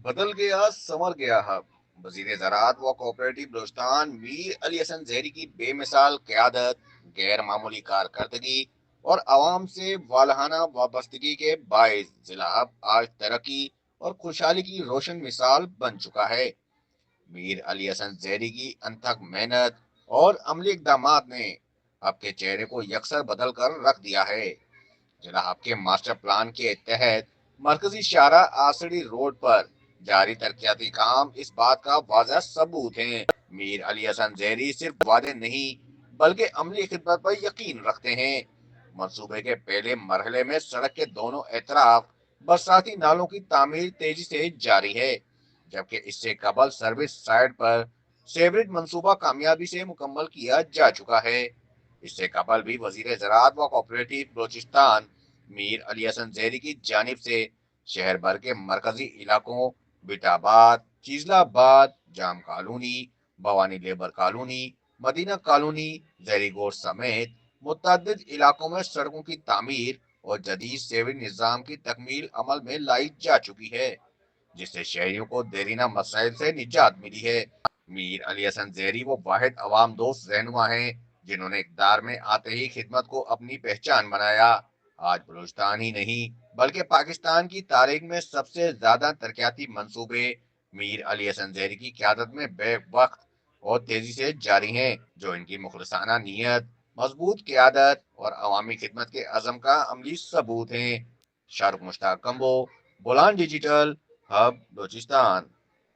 بدل گیا سمر گیا ہب وزیر زراعت و کوآپریٹو بلوچستان میر علی حسن زہری کی بے مثال قیادت، غیر معمولی کارکردگی اور عوام سے والہانہ وابستگی کے باعث ضلع اب آج ترقی اور خوشحالی کی روشن مثال بن چکا ہے۔ میر علی حسن زہری کی انتھک محنت اور عملی اقدامات نے آپ کے چہرے کو یکسر بدل کر رکھ دیا ہے۔ ضلع آپ کے ماسٹر پلان کے تحت مرکزی شاہراہ آسڑی روڈ پر جاری ترقیاتی کام اس بات کا واضح ثبوت ہیں۔ میر علی حسن زہری صرف وعدے نہیں بلکہ عملی خدمت پر یقین رکھتے ہیں۔ منصوبے کے پہلے مرحلے میں سڑک کے دونوں اطراف برساتی نالوں کی تعمیر تیزی سے جاری ہے، جبکہ اس سے قبل سروس سائٹ پر سیوریج منصوبہ کامیابی سے مکمل کیا جا چکا ہے۔ اس سے قبل بھی وزیر زراعت و کوآپریٹو بلوچستان میر علی حسن زہری کی جانب سے شہر بھر کے مرکزی علاقوں بیٹا آباد، چیزلا آباد، جام کالونی، بھوانی لیبر کالونی، مدینہ کالونی، زہری گوٹ سمیت متعدد علاقوں میں سڑکوں کی تعمیر اور جدید سیوریج نظام کی تکمیل عمل میں لائی جا چکی ہے، جس سے شہریوں کو دیرینہ مسائل سے نجات ملی ہے۔ میر علی حسن زہری وہ واحد عوام دوست رہنما ہیں جنہوں نے اقتدار میں آتے ہی خدمت کو اپنی پہچان بنایا۔ آج بلوچستان ہی نہیں بلکہ پاکستان کی تاریخ میں سب سے زیادہ ترقیاتی منصوبے میر علی حسن زہری کی قیادت میں بے وقت اور تیزی سے جاری ہیں، جو ان کی مخلصانہ نیت، مضبوط قیادت اور عوامی خدمت کے عزم کا عملی ثبوت ہیں۔ شارق مشتاق کمبو، بولان ڈیجیٹل ہب بلوچستان۔